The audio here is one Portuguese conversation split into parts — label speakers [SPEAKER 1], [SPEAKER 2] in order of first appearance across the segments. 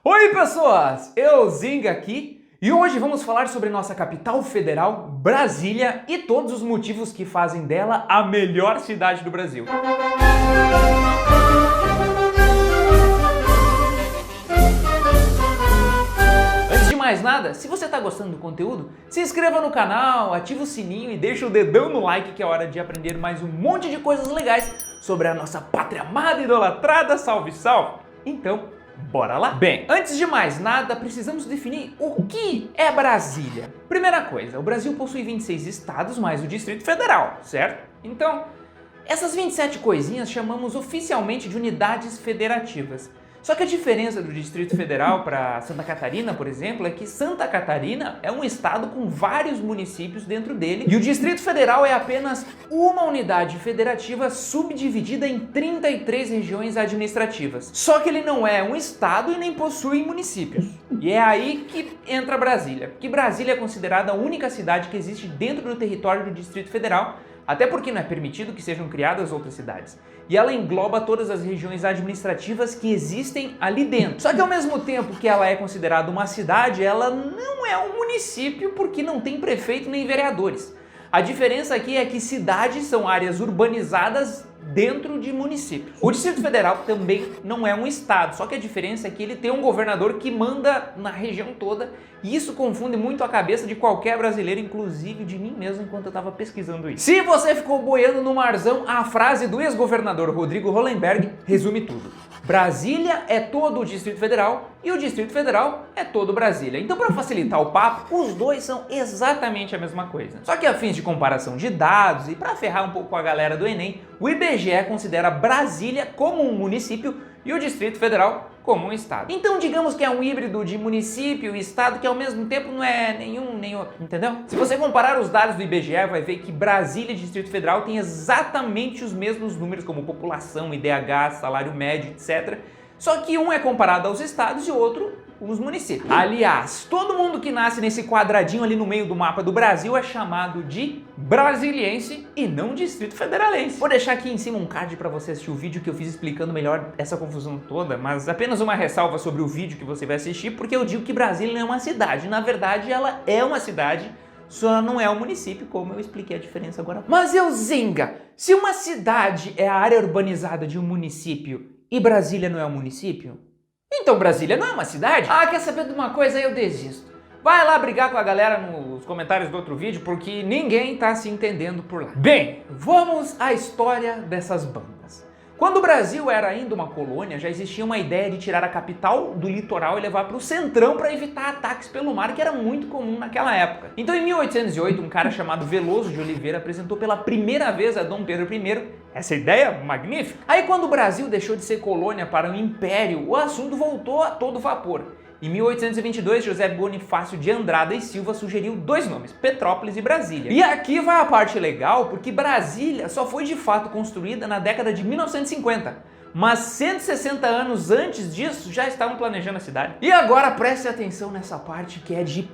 [SPEAKER 1] Oi pessoas, eu Zinga aqui e hoje vamos falar sobre nossa capital federal, Brasília, e todos os motivos que fazem dela a melhor cidade do Brasil. Antes de mais nada, se você está gostando do conteúdo, se inscreva no canal, ativa o sininho e deixa o dedão no like, que é hora de aprender mais um monte de coisas legais sobre a nossa pátria amada e idolatrada. Salve, salve! Então, bora lá? Bem, antes de mais nada, precisamos definir o que é Brasília. Primeira coisa, o Brasil possui 26 estados mais o Distrito Federal, certo? Então, essas 27 coisinhas chamamos oficialmente de unidades federativas. Só que a diferença do Distrito Federal para Santa Catarina, por exemplo, é que Santa Catarina é um estado com vários municípios dentro dele e o Distrito Federal é apenas uma unidade federativa subdividida em 33 regiões administrativas. Só que ele não é um estado e nem possui municípios. E é aí que entra Brasília, porque Brasília é considerada a única cidade que existe dentro do território do Distrito Federal, até porque não é permitido que sejam criadas outras cidades. E ela engloba todas as regiões administrativas que existem ali dentro. Só que ao mesmo tempo que ela é considerada uma cidade, ela não é um município porque não tem prefeito nem vereadores. A diferença aqui é que cidades são áreas urbanizadas dentro de municípios. O Distrito Federal também não é um estado, só que a diferença é que ele tem um governador que manda na região toda, e isso confunde muito a cabeça de qualquer brasileiro, inclusive de mim mesmo, enquanto eu estava pesquisando isso. Se você ficou boiando no marzão, a frase do ex-governador Rodrigo Hollenberg resume tudo. Brasília é todo o Distrito Federal e o Distrito Federal é todo Brasília. Então, para facilitar o papo, os dois são exatamente a mesma coisa. Só que a fins de comparação de dados e para ferrar um pouco com a galera do Enem, o IBGE considera Brasília como um município e o Distrito Federal como um estado. Então digamos que é um híbrido de município e estado que ao mesmo tempo não é nenhum nem outro, entendeu? Se você comparar os dados do IBGE, vai ver que Brasília e Distrito Federal têm exatamente os mesmos números como população, IDH, salário médio, etc. Só que um é comparado aos estados e o outro os municípios. Aliás, todo mundo que nasce nesse quadradinho ali no meio do mapa do Brasil é chamado de brasiliense e não Distrito Federalense. Vou deixar aqui em cima um card para você assistir o vídeo que eu fiz explicando melhor essa confusão toda, mas apenas uma ressalva sobre o vídeo que você vai assistir, porque eu digo que Brasília não é uma cidade. Na verdade, ela é uma cidade, só não é um município, como eu expliquei a diferença agora. Mas eu Zinga, se uma cidade é a área urbanizada de um município e Brasília não é um município, então Brasília não é uma cidade? Ah, quer saber de uma coisa? Eu desisto. Vai lá brigar com a galera nos comentários do outro vídeo, porque ninguém tá se entendendo por lá. Bem, vamos à história dessas bandas. Quando o Brasil era ainda uma colônia, já existia uma ideia de tirar a capital do litoral e levar para o centrão para evitar ataques pelo mar, que era muito comum naquela época. Então, em 1808, um cara chamado Veloso de Oliveira apresentou pela primeira vez a Dom Pedro I essa ideia magnífica. Aí, quando o Brasil deixou de ser colônia para um império, o assunto voltou a todo vapor. Em 1822, José Bonifácio de Andrada e Silva sugeriu dois nomes, Petrópolis e Brasília. E aqui vai a parte legal, porque Brasília só foi de fato construída na década de 1950. Mas 160 anos antes disso já estavam planejando a cidade. E agora preste atenção nessa parte que é de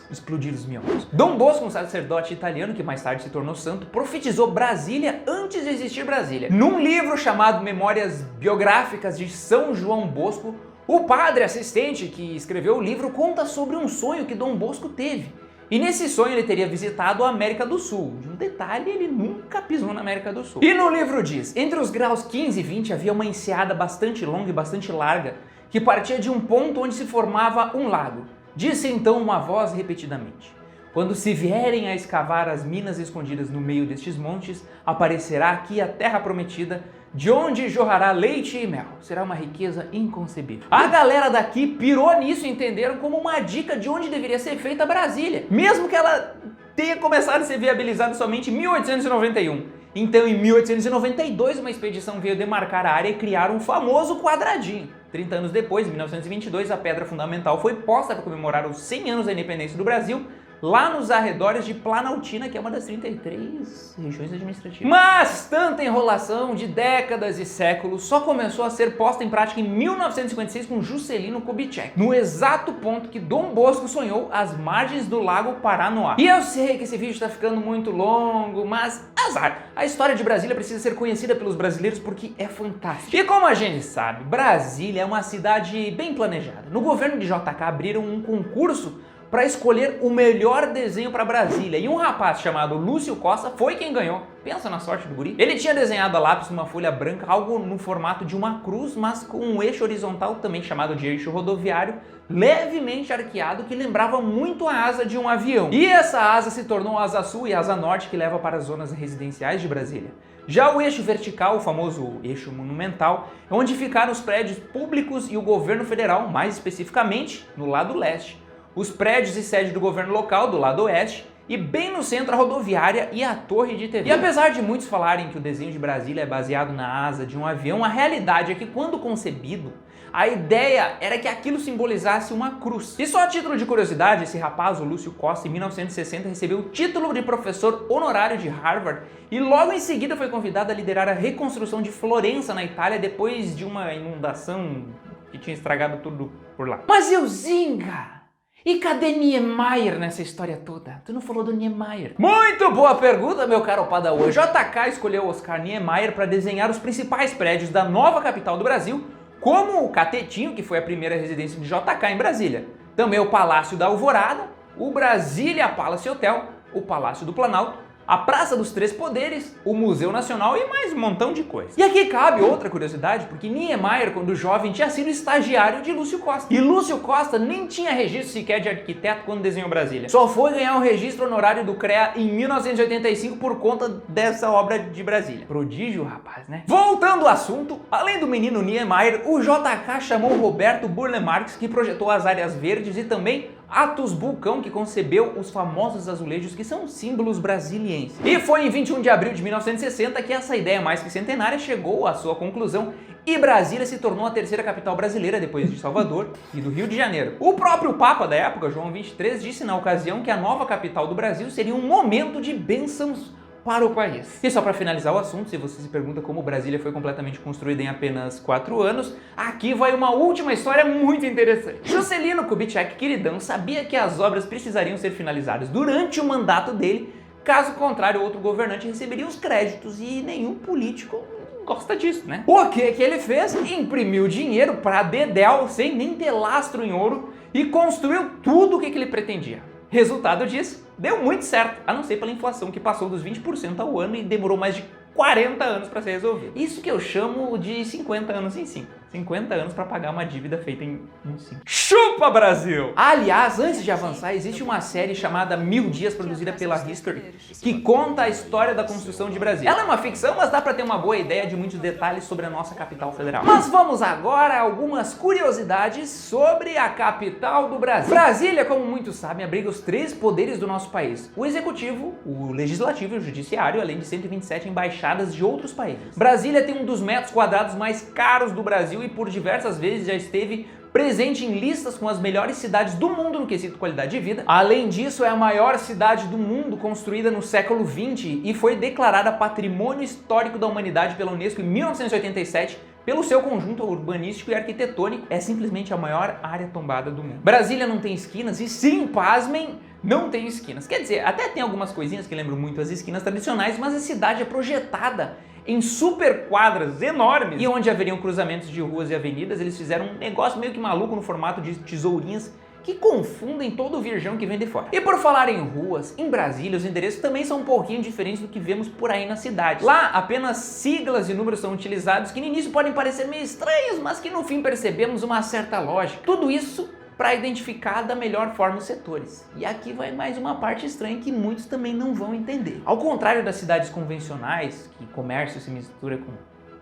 [SPEAKER 1] explodir os miolos. Dom Bosco, um sacerdote italiano que mais tarde se tornou santo, profetizou Brasília antes de existir Brasília. Num livro chamado Memórias Biográficas de São João Bosco, o padre assistente que escreveu o livro conta sobre um sonho que Dom Bosco teve. E nesse sonho ele teria visitado a América do Sul. De um detalhe, ele nunca pisou na América do Sul. E no livro diz, entre os graus 15 e 20 havia uma enseada bastante longa e bastante larga, que partia de um ponto onde se formava um lago. Disse então uma voz repetidamente: quando se vierem a escavar as minas escondidas no meio destes montes, aparecerá aqui a terra prometida, de onde jorrará leite e mel. Será uma riqueza inconcebível. A galera daqui pirou nisso e entenderam como uma dica de onde deveria ser feita Brasília, mesmo que ela tenha começado a ser viabilizada somente em 1891. Então, em 1892, uma expedição veio demarcar a área e criar um famoso quadradinho. 30 anos depois, em 1922, a pedra fundamental foi posta para comemorar os 100 anos da independência do Brasil, lá nos arredores de Planaltina, que é uma das 33 regiões administrativas. Mas tanta enrolação de décadas e séculos só começou a ser posta em prática em 1956 com Juscelino Kubitschek, no exato ponto que Dom Bosco sonhou, às margens do Lago Paranoá. E eu sei que esse vídeo está ficando muito longo, mas azar. A história de Brasília precisa ser conhecida pelos brasileiros porque é fantástica. E como a gente sabe, Brasília é uma cidade bem planejada. No governo de JK abriram um concurso para escolher o melhor desenho para Brasília. E um rapaz chamado Lúcio Costa foi quem ganhou. Pensa na sorte do guri. Ele tinha desenhado a lápis numa folha branca, algo no formato de uma cruz, mas com um eixo horizontal, também chamado de eixo rodoviário, levemente arqueado, que lembrava muito a asa de um avião. E essa asa se tornou a asa sul e a asa norte, que leva para as zonas residenciais de Brasília. Já o eixo vertical, o famoso eixo monumental, é onde ficaram os prédios públicos e o governo federal, mais especificamente no lado leste. Os prédios e sede do governo local do lado oeste, e bem no centro a rodoviária e a torre de TV. E apesar de muitos falarem que o desenho de Brasília é baseado na asa de um avião, a realidade é que quando concebido, a ideia era que aquilo simbolizasse uma cruz. E só a título de curiosidade, esse rapaz, o Lúcio Costa, em 1960 recebeu o título de professor honorário de Harvard e logo em seguida foi convidado a liderar a reconstrução de Florença, na Itália, depois de uma inundação que tinha estragado tudo por lá. Mas Euzinga! E cadê Niemeyer nessa história toda? Tu não falou do Niemeyer. Muito boa pergunta, meu caro Padawan. JK escolheu Oscar Niemeyer para desenhar os principais prédios da nova capital do Brasil, como o Catetinho, que foi a primeira residência de JK em Brasília. Também o Palácio da Alvorada, o Brasília Palace Hotel, o Palácio do Planalto, a Praça dos Três Poderes, o Museu Nacional e mais um montão de coisa. E aqui cabe outra curiosidade, porque Niemeyer, quando jovem, tinha sido estagiário de Lúcio Costa. E Lúcio Costa nem tinha registro sequer de arquiteto quando desenhou Brasília. Só foi ganhar um registro honorário do CREA em 1985 por conta dessa obra de Brasília. Prodígio, rapaz, né? Voltando ao assunto, além do menino Niemeyer, o JK chamou Roberto Burle Marx, que projetou as áreas verdes, e também Atos Bulcão, que concebeu os famosos azulejos que são símbolos brasilienses. E foi em 21 de abril de 1960 que essa ideia mais que centenária chegou à sua conclusão e Brasília se tornou a terceira capital brasileira depois de Salvador e do Rio de Janeiro. O próprio Papa da época, João XXIII, disse na ocasião que a nova capital do Brasil seria um momento de bênçãos para o país. E só para finalizar o assunto, se você se pergunta como Brasília foi completamente construída em apenas 4 anos, aqui vai uma última história muito interessante. Juscelino Kubitschek, queridão, sabia que as obras precisariam ser finalizadas durante o mandato dele, caso contrário outro governante receberia os créditos e nenhum político gosta disso, né? O que ele fez? Imprimiu dinheiro para dedéu, sem nem ter lastro em ouro, e construiu tudo o que ele pretendia. Resultado disso, deu muito certo, a não ser pela inflação que passou dos 20% ao ano e demorou mais de 40 anos para ser resolvido. Isso que eu chamo de 50 anos em 5. 50 anos para pagar uma dívida feita em 5. Chupa, Brasil! Aliás, antes de avançar, existe uma série chamada 1000 Dias, produzida pela History, que conta a história da construção de Brasília. Ela é uma ficção, mas dá para ter uma boa ideia de muitos detalhes sobre a nossa capital federal. Mas vamos agora a algumas curiosidades sobre a capital do Brasil. Brasília, como muitos sabem, abriga os 3 poderes do nosso país: o executivo, o legislativo e o judiciário, além de 127 embaixadas de outros países. Brasília tem um dos metros quadrados mais caros do Brasil e por diversas vezes já esteve presente em listas com as melhores cidades do mundo no quesito qualidade de vida. Além disso, é a maior cidade do mundo construída no século XX e foi declarada Patrimônio Histórico da Humanidade pela Unesco em 1987 pelo seu conjunto urbanístico e arquitetônico. É simplesmente a maior área tombada do mundo. Brasília não tem esquinas e sim, pasmem, não tem esquinas. Quer dizer, até tem algumas coisinhas que lembram muito as esquinas tradicionais, mas a cidade é projetada em super quadras enormes e onde haveriam cruzamentos de ruas e avenidas, eles fizeram um negócio meio que maluco no formato de tesourinhas que confundem todo o virgão que vem de fora. E por falar em ruas, em Brasília os endereços também são um pouquinho diferentes do que vemos por aí na cidade. Lá apenas siglas e números são utilizados que no início podem parecer meio estranhos, mas que no fim percebemos uma certa lógica. Tudo isso para identificar da melhor forma os setores. E aqui vai mais uma parte estranha que muitos também não vão entender. Ao contrário das cidades convencionais, que comércio se mistura com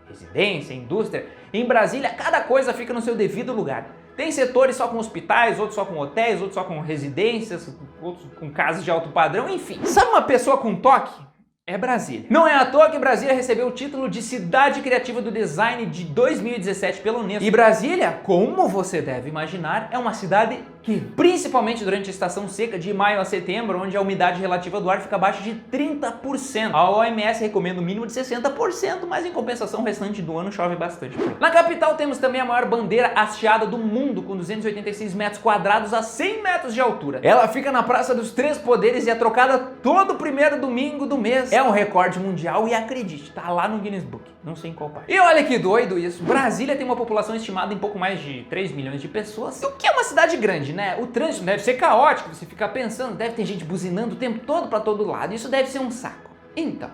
[SPEAKER 1] residência, indústria, em Brasília cada coisa fica no seu devido lugar. Tem setores só com hospitais, outros só com hotéis, outros só com residências, outros com casas de alto padrão, enfim. Sabe uma pessoa com toque? É Brasília. Não é à toa que Brasília recebeu o título de Cidade Criativa do Design de 2017 pela Unesco. E Brasília, como você deve imaginar, é uma cidade que, principalmente durante a estação seca de maio a setembro, onde a umidade relativa do ar fica abaixo de 30%. A OMS recomenda um mínimo de 60%, mas em compensação o restante do ano chove bastante. Na capital temos também a maior bandeira hasteada do mundo, com 286 metros quadrados a 100 metros de altura. Ela fica na Praça dos Três Poderes e é trocada todo primeiro domingo do mês. É um recorde mundial e acredite, tá lá no Guinness Book, não sei em qual parte. E olha que doido isso, Brasília tem uma população estimada em pouco mais de 3 milhões de pessoas, o que é uma cidade grande, né? O trânsito deve ser caótico, você fica pensando, deve ter gente buzinando o tempo todo pra todo lado, isso deve ser um saco. Então,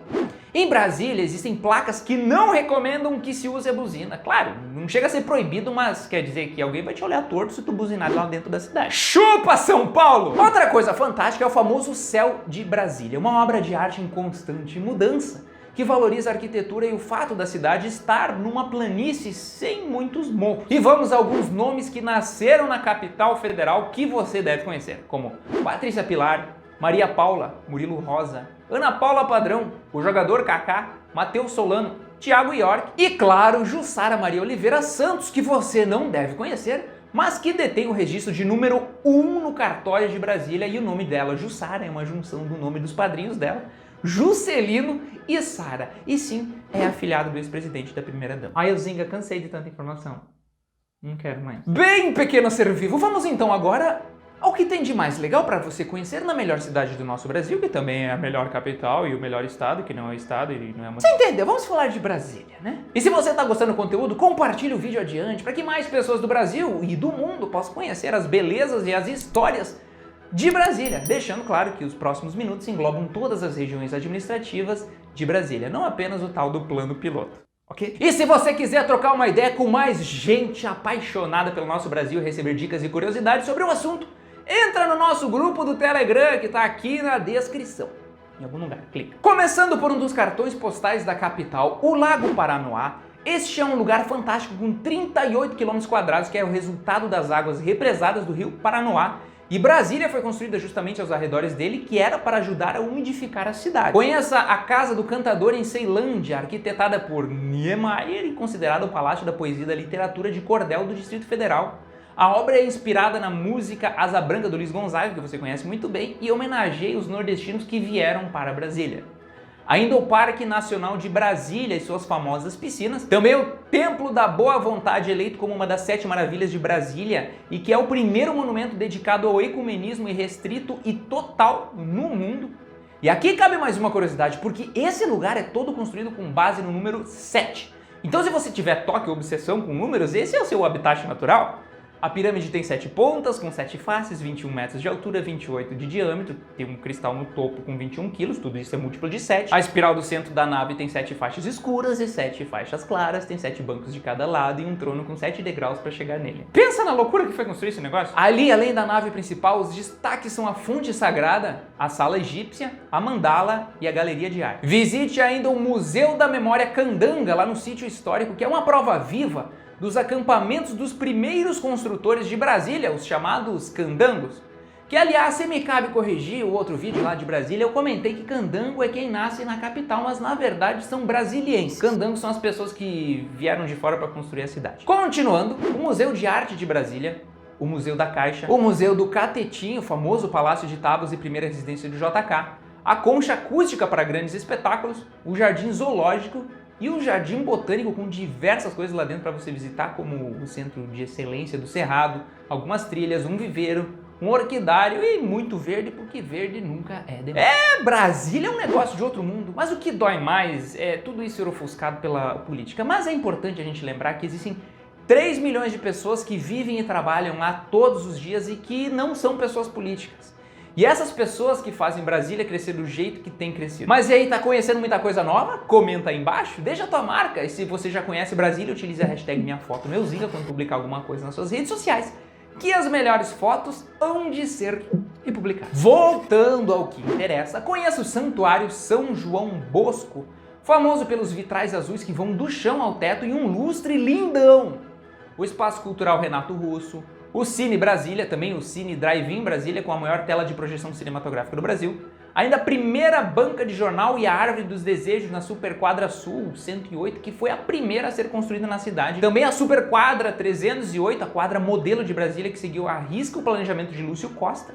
[SPEAKER 1] em Brasília existem placas que não recomendam que se use a buzina. Claro, não chega a ser proibido, mas quer dizer que alguém vai te olhar torto se tu buzinar lá dentro da cidade. Chupa, São Paulo! Outra coisa fantástica é o famoso Céu de Brasília, uma obra de arte em constante mudança, que valoriza a arquitetura e o fato da cidade estar numa planície sem muitos morros. E vamos a alguns nomes que nasceram na capital federal que você deve conhecer, como Patrícia Pilar, Maria Paula, Murilo Rosa, Ana Paula Padrão, o jogador Kaká, Matheus Solano, Thiago York e, claro, Jussara Maria Oliveira Santos, que você não deve conhecer, mas que detém o registro de número 1 no cartório de Brasília, e o nome dela, Jussara, é uma junção do nome dos padrinhos dela, Juscelino e Sara. E sim, é afilhado do ex-presidente da primeira-dama. Ai, eu Zinga, cansei de tanta informação. Não quero mais. Bem, pequeno ser vivo, vamos então agora ao que tem de mais legal para você conhecer na melhor cidade do nosso Brasil, que também é a melhor capital e o melhor estado, que não é estado e não é... Você entendeu? Vamos falar de Brasília, né? E se você tá gostando do conteúdo, compartilhe o vídeo adiante para que mais pessoas do Brasil e do mundo possam conhecer as belezas e as histórias de Brasília, deixando claro que os próximos minutos englobam todas as regiões administrativas de Brasília, não apenas o tal do plano piloto. Okay? E se você quiser trocar uma ideia com mais gente apaixonada pelo nosso Brasil e receber dicas e curiosidades sobre o assunto, entra no nosso grupo do Telegram, que está aqui na descrição. Em algum lugar, clica. Começando por um dos cartões postais da capital, o Lago Paranoá. Este é um lugar fantástico com 38 km², que é o resultado das águas represadas do rio Paranoá. E Brasília foi construída justamente aos arredores dele, que era para ajudar a umidificar a cidade. Conheça a Casa do Cantador em Ceilândia, arquitetada por Niemeyer e considerada o palácio da poesia e da literatura de cordel do Distrito Federal. A obra é inspirada na música Asa Branca do Luiz Gonzaga, que você conhece muito bem, e homenageia os nordestinos que vieram para Brasília. Ainda o Parque Nacional de Brasília e suas famosas piscinas. Também o Templo da Boa Vontade, eleito como uma das 7 maravilhas de Brasília e que é o primeiro monumento dedicado ao ecumenismo irrestrito e total no mundo. E aqui cabe mais uma curiosidade, porque esse lugar é todo construído com base no número 7. Então se você tiver toque ou obsessão com números, esse é o seu habitat natural. A pirâmide tem 7 pontas, com 7 faces, 21 metros de altura, 28 de diâmetro, tem um cristal no topo com 21 quilos, tudo isso é múltiplo de 7. A espiral do centro da nave tem 7 faixas escuras e 7 faixas claras, tem 7 bancos de cada lado e um trono com 7 degraus para chegar nele. Pensa na loucura que foi construir esse negócio? Ali, além da nave principal, os destaques são a fonte sagrada, a sala egípcia, a mandala e a galeria de arte. Visite ainda o Museu da Memória Candanga, lá no sítio histórico, que é uma prova viva dos acampamentos dos primeiros construtores de Brasília, os chamados candangos. Que, aliás, se me cabe corrigir o outro vídeo lá de Brasília, eu comentei que candango é quem nasce na capital, mas na verdade são brasilienses. Candangos são as pessoas que vieram de fora para construir a cidade. Continuando, o Museu de Arte de Brasília, o Museu da Caixa, o Museu do Catetinho, o famoso Palácio de Tábuas e primeira residência do JK, a concha acústica para grandes espetáculos, o Jardim Zoológico e o Jardim Botânico, com diversas coisas lá dentro para você visitar, como o Centro de Excelência do Cerrado, algumas trilhas, um viveiro, um orquidário e muito verde, porque verde nunca é demais. Brasília é um negócio de outro mundo, mas o que dói mais é tudo isso ser ofuscado pela política. Mas é importante a gente lembrar que existem 3 milhões de pessoas que vivem e trabalham lá todos os dias e que não são pessoas políticas. E essas pessoas que fazem Brasília crescer do jeito que tem crescido. Mas e aí, tá conhecendo muita coisa nova? Comenta aí embaixo, deixa a tua marca. E se você já conhece Brasília, utilize a hashtag #MinhaFotoMeuZinga quando publicar alguma coisa nas suas redes sociais, que as melhores fotos hão de ser republicadas. Voltando ao que interessa, conheça o Santuário São João Bosco, famoso pelos vitrais azuis que vão do chão ao teto e um lustre lindão. O Espaço Cultural Renato Russo, o Cine Brasília, também o Cine Drive-In Brasília, com a maior tela de projeção cinematográfica do Brasil. Ainda a primeira banca de jornal e a Árvore dos Desejos na Superquadra Sul 108, que foi a primeira a ser construída na cidade. Também a Superquadra 308, a quadra modelo de Brasília, que seguiu à risca o planejamento de Lúcio Costa.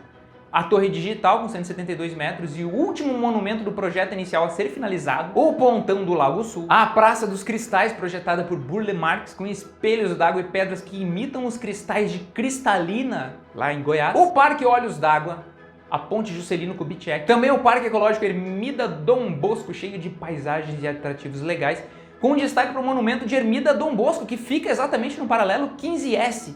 [SPEAKER 1] A Torre Digital, com 172 metros, e o último monumento do projeto inicial a ser finalizado, o Pontão do Lago Sul. A Praça dos Cristais, projetada por Burle Marx, com espelhos d'água e pedras que imitam os cristais de cristalina, lá em Goiás. O Parque Olhos d'Água, a Ponte Juscelino Kubitschek, também o Parque Ecológico Ermida Dom Bosco, cheio de paisagens e atrativos legais, com destaque para o monumento de Ermida Dom Bosco, que fica exatamente no paralelo 15S,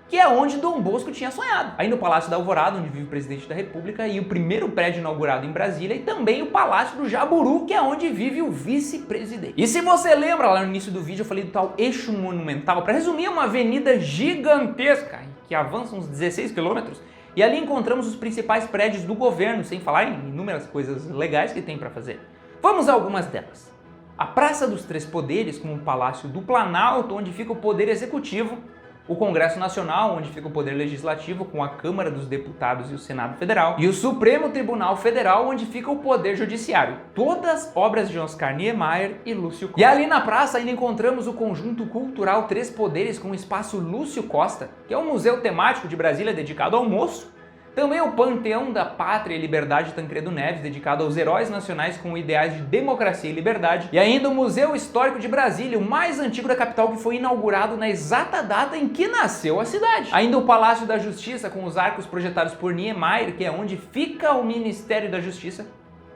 [SPEAKER 1] que é onde Dom Bosco tinha sonhado. Aí no Palácio da Alvorada, onde vive o presidente da República, e o primeiro prédio inaugurado em Brasília, e também o Palácio do Jaburu, que é onde vive o vice-presidente. E se você lembra, lá no início do vídeo eu falei do tal eixo monumental, para resumir, é uma avenida gigantesca, que avança uns 16 quilômetros, e ali encontramos os principais prédios do governo, sem falar em inúmeras coisas legais que tem para fazer. Vamos a algumas delas. A Praça dos Três Poderes, com o Palácio do Planalto, onde fica o Poder Executivo, o Congresso Nacional, onde fica o Poder Legislativo, com a Câmara dos Deputados e o Senado Federal, e o Supremo Tribunal Federal, onde fica o Poder Judiciário. Todas obras de Oscar Niemeyer e Lúcio Costa. E ali na praça ainda encontramos o Conjunto Cultural Três Poderes, com o Espaço Lúcio Costa, que é um museu temático de Brasília dedicado ao moço. Também o Panteão da Pátria e Liberdade Tancredo Neves, dedicado aos heróis nacionais com ideais de democracia e liberdade. E ainda o Museu Histórico de Brasília, o mais antigo da capital, que foi inaugurado na exata data em que nasceu a cidade. Ainda o Palácio da Justiça, com os arcos projetados por Niemeyer, que é onde fica o Ministério da Justiça.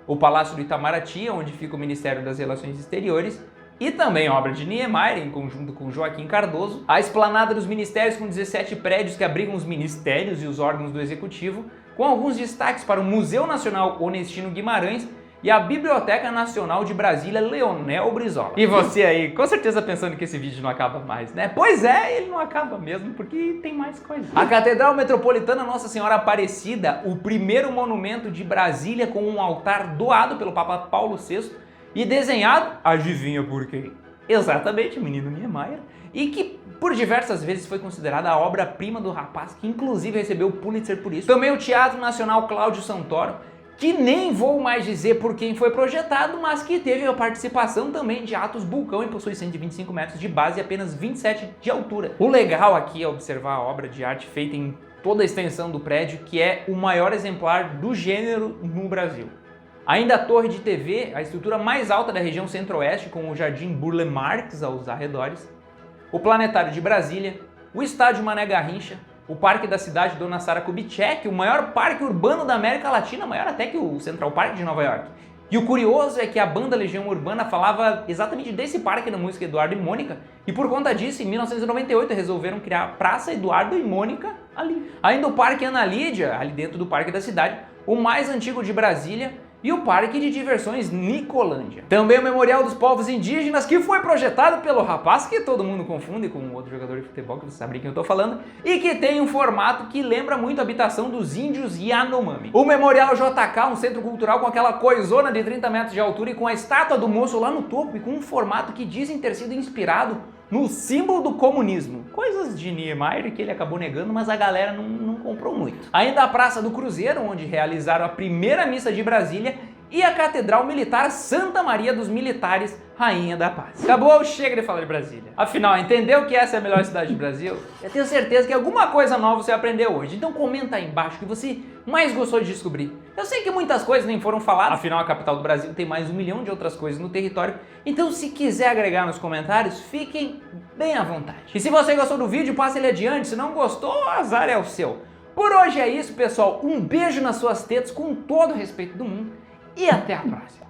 [SPEAKER 1] O Palácio do Itamaraty, onde fica o Ministério das Relações Exteriores. E também obra de Niemeyer, em conjunto com Joaquim Cardoso, a Esplanada dos Ministérios, com 17 prédios que abrigam os ministérios e os órgãos do Executivo, com alguns destaques para o Museu Nacional Onestino Guimarães e a Biblioteca Nacional de Brasília Leonel Brizola. E você aí, com certeza pensando que esse vídeo não acaba mais, né? Pois é, ele não acaba mesmo, porque tem mais coisa. A Catedral Metropolitana Nossa Senhora Aparecida, o primeiro monumento de Brasília com um altar doado pelo Papa Paulo VI, e desenhado, adivinha por quem? Exatamente, o menino Niemeyer, e que por diversas vezes foi considerada a obra-prima do rapaz, que inclusive recebeu o Pulitzer por isso. Também o Teatro Nacional Cláudio Santoro, que nem vou mais dizer por quem foi projetado, mas que teve a participação também de Atos Bulcão e possui 125 metros de base e apenas 27 de altura. O legal aqui é observar a obra de arte feita em toda a extensão do prédio, que é o maior exemplar do gênero no Brasil. Ainda a Torre de TV, a estrutura mais alta da região centro-oeste, com o Jardim Burle Marx aos arredores, o Planetário de Brasília, o Estádio Mané Garrincha, o Parque da Cidade Dona Sara Kubitschek, o maior parque urbano da América Latina, maior até que o Central Park de Nova York. E o curioso é que a banda Legião Urbana falava exatamente desse parque na música Eduardo e Mônica, e por conta disso, em 1998, resolveram criar a Praça Eduardo e Mônica ali. Ainda o Parque Ana Lídia, ali dentro do Parque da Cidade, o mais antigo de Brasília, e o Parque de Diversões Nicolândia. Também o Memorial dos Povos Indígenas, que foi projetado pelo rapaz que todo mundo confunde com um outro jogador de futebol, que você sabe quem eu tô falando, e que tem um formato que lembra muito a habitação dos índios Yanomami. O Memorial JK, um centro cultural com aquela coisona de 30 metros de altura e com a estátua do moço lá no topo e com um formato que dizem ter sido inspirado no símbolo do comunismo. Coisas de Niemeyer que ele acabou negando, mas a galera não comprou muito. Ainda a Praça do Cruzeiro, onde realizaram a primeira missa de Brasília, e a Catedral Militar Santa Maria dos Militares, Rainha da Paz. Acabou, chega de falar de Brasília. Afinal, entendeu que essa é a melhor cidade do Brasil? Eu tenho certeza que alguma coisa nova você aprendeu hoje. Então comenta aí embaixo o que você mais gostou de descobrir. Eu sei que muitas coisas nem foram faladas, afinal a capital do Brasil tem mais 1 milhão de outras coisas no território. Então se quiser agregar nos comentários, fiquem bem à vontade. E se você gostou do vídeo, passe ele adiante. Se não gostou, o azar é o seu. Por hoje é isso, pessoal. Um beijo nas suas tetas com todo o respeito do mundo. E até a próxima!